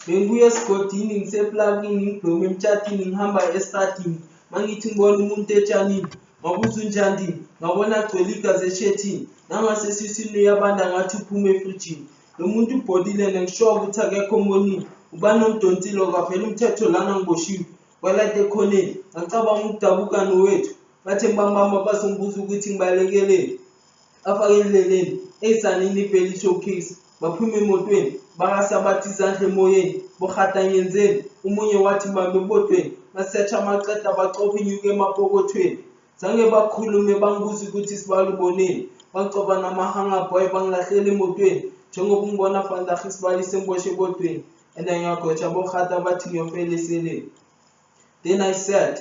Bengibuya esigodini ngiseplakini ngigqoke emtshatini ngihamba estradini mangithi ngibona umuntu etshanini ngabuza unjani ngabona agcwele igazi eshethini nangasesiswini uyabanda ngathi uphuma efrijini. Lo muntu ubhodile nengishoyo ukuthi akekho omonile ubani omdonsile kwavela umthetho lana ngiboshiwe kwalate ekhoneni ngacabanga ukudabuka nowethu bathe ngibambamba bazongibuza ukuthi ngibalekelele afake endleleni ey'sanini i-Valley Showcase baphuma emotweni bakasabatha izandla emoyeni bohatanyenzeni omunye wathi mbambe ebodweni basetsha amaceda bacofa inyuka emapokothweni zange bakhulume bangibuza ukuthi sibala uboneni bacoba namahangabhoyi bangilahlela emotweni njengoba ungibona fandarha isibali sengiboshe ebodweni and ngiyagotsha bohata bathi ngiyofela eseleni. Then I said,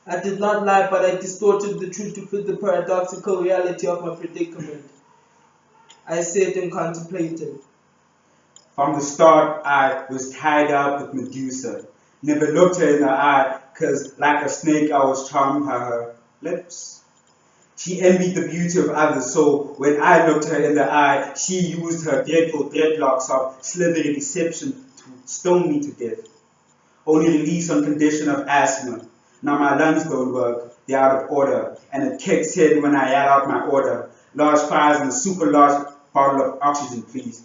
I did not lie, but I distorted the truth to fit the paradoxical reality of my predicament. I said and contemplated. From the start, I was tied up with Medusa. Never looked her in the eye, cause like a snake I was charmed by her lips. She envied the beauty of others, so when I looked her in the eye, she used her dreadful dreadlocks of slithery deception to stone me to death. Only release on condition of asthma. Now my lungs don't work, they're out of order, and it kicks in when I yell out my order. Large fries and a super large bottle of oxygen, please.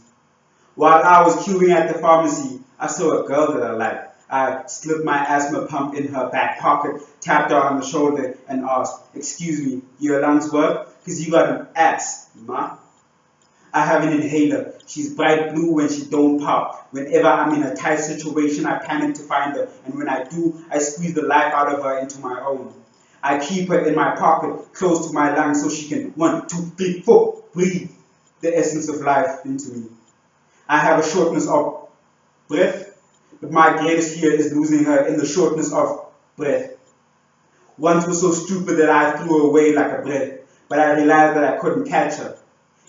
While I was queuing at the pharmacy, I saw a girl that I liked. I slipped my asthma pump in her back pocket, tapped her on the shoulder, and asked, "Excuse me, your lungs work? Because you got an ass, ma." I have an inhaler. She's bright blue when she don't pop. Whenever I'm in a tight situation, I panic to find her, and when I do, I squeeze the life out of her into my own. I keep her in my pocket, close to my lungs, so she can 1, 2, 3, 4 breathe the essence of life into me. I have a shortness of breath, but my greatest fear is losing her in the shortness of breath. Once was so stupid that I threw her away like a breath, but I realized that I couldn't catch her.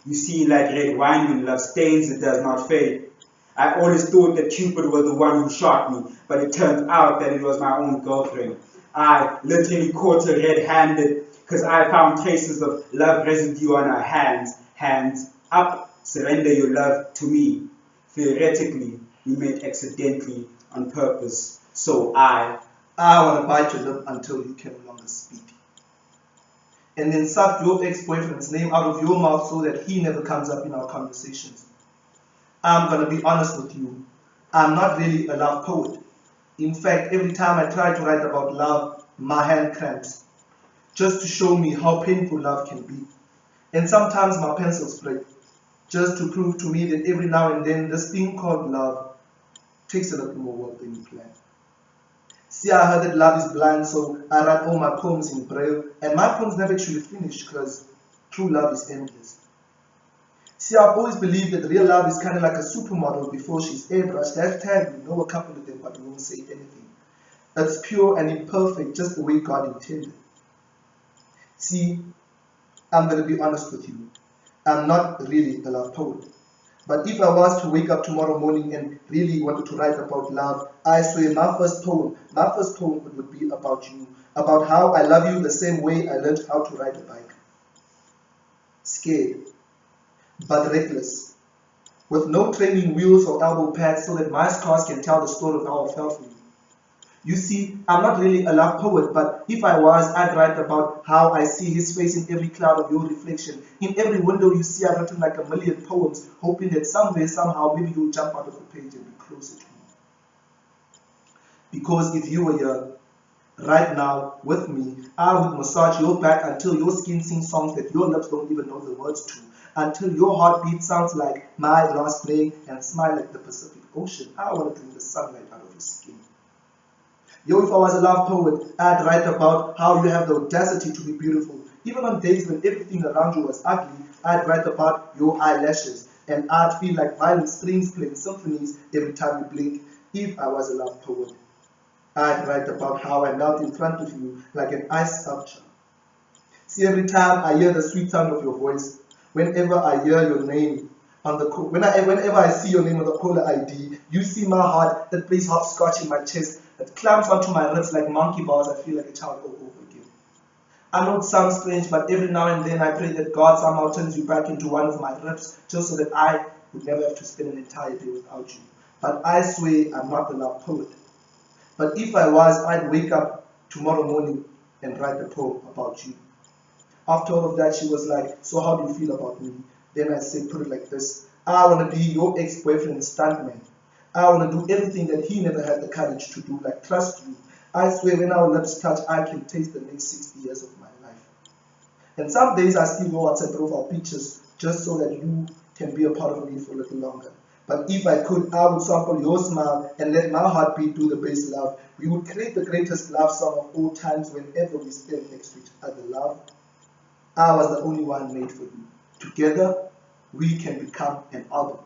You see, like red wine when love stains, it does not fade. I always thought that Cupid was the one who shot me, but it turned out that it was my own girlfriend. I literally caught her red-handed because I found traces of love residue on her hands. Hands up, surrender your love to me. Theoretically, we met accidentally on purpose. So I want to bite your lip until you can no longer speak. And then suck your ex-boyfriend's name out of your mouth so that he never comes up in our conversations. I'm going to be honest with you. I'm not really a love poet. In fact, every time I try to write about love, my hand cramps, just to show me how painful love can be. And sometimes my pencils break, just to prove to me that every now and then this thing called love takes a little more work than you plan. See, I heard that love is blind, so I write all my poems in Braille, and my poems never actually finish because true love is endless. See, I've always believed that real love is kind of like a supermodel before she's airbrushed. Hashtag, we know a couple of them, but we won't say anything. It's pure and imperfect, just the way God intended. See, I'm going to be honest with you. I'm not really a love poet. But if I was to wake up tomorrow morning and really wanted to write about love, I swear my first poem would be about you, about how I love you the same way I learned how to ride a bike. Scared, but reckless, with no training wheels or elbow pads so that my scars can tell the story of how I felt for you. You see, I'm not really a love poet, but if I was, I'd write about how I see his face in every cloud of your reflection. In every window you see, I've written like a million poems, hoping that somewhere, somehow, maybe you'll jump out of the page and be closer to me. Because if you were here, right now, with me, I would massage your back until your skin sings songs that your lips don't even know the words to, until your heartbeat sounds like my last name and smile like the Pacific Ocean. I want to drink the sunlight out of your skin. Yo, if I was a love poet, I'd write about how you have the audacity to be beautiful. Even on days when everything around you was ugly, I'd write about your eyelashes, and I'd feel like violent strings playing symphonies every time you blink. If I was a love poet, I'd write about how I knelt in front of you like an ice sculpture. See, every time I hear the sweet sound of your voice, whenever I hear your name on the whenever I see your name on the caller ID, you see my heart that plays hopscotch in my chest, that clamps onto my ribs like monkey bars. I feel like a child all over again. I know it sounds strange, but every now and then I pray that God somehow turns you back into one of my ribs, just so that I would never have to spend an entire day without you. But I swear I'm not a love poet. But if I was, I'd wake up tomorrow morning and write a poem about you. After all of that, she was like, so how do you feel about me? Then I said, put it like this. I want to be your ex-boyfriend stuntman. I want to do everything that he never had the courage to do, like trust you. I swear when our lips touch, I can taste the next 60 years of my life. And some days I still go outside profile pictures just so that you can be a part of me for a little longer. But if I could, I would sample your smile and let my heartbeat do the bass love. We would create the greatest love song of all times whenever we stand next to each other, love. I was the only one made for you. Together, we can become an album.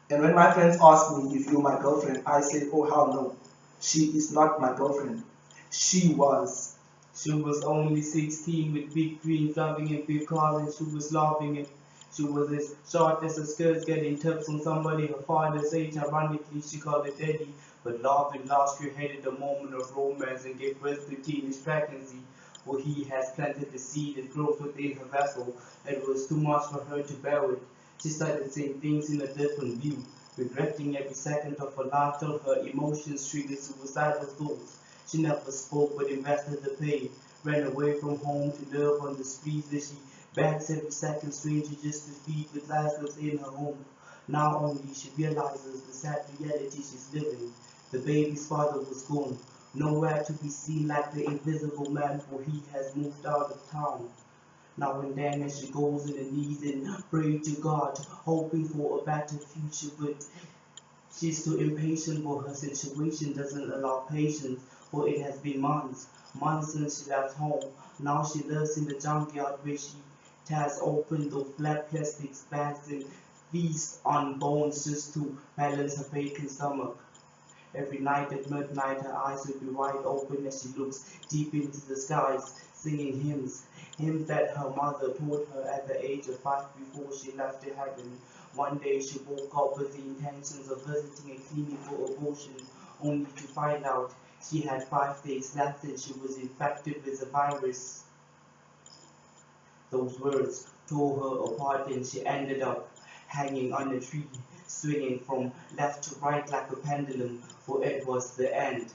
And when my friends ask me if you're my girlfriend, I say, oh hell no. She is not my girlfriend. She was. She was only 16 with big dreams, loving it because and she was loving it. She was as short as her skirts, getting tips on somebody her father's age. Ironically, she called it daddy. But love and lost her hated the moment of romance and gave birth to teenage pregnancy. For he has planted the seed that grows within her vessel. It was too much for her to bear it. She started saying things in a different view, regretting every second of her life till her emotions triggered suicidal thoughts. She never spoke but invested the pain, ran away from home to live on the streets as she begs every second stranger just to feed with lies within her home. Now only she realizes the sad reality she's living. The baby's father was gone, nowhere to be seen like the invisible man, for he has moved out of town. Now and then as she goes on her knees and prays to God, hoping for a better future, but she's too impatient for her situation doesn't allow patience, for it has been months since she left home. Now she lives in the junkyard where she tears open those black plastic bags and feasts on bones just to balance her vacant stomach. Every night at midnight her eyes will be wide open as she looks deep into the skies, singing hymns that her mother taught her at the age of 5 before she left to heaven. One day she woke up with the intentions of visiting a clinic for abortion, only to find out she had 5 days left and she was infected with the virus. Those words tore her apart and she ended up hanging on a tree, swinging from left to right like a pendulum, for it was the end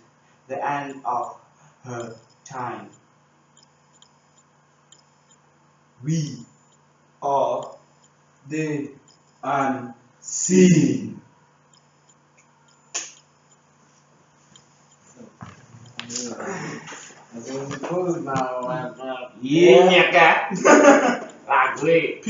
of her time. We are the unseen. Yeah, nyaka. Lagu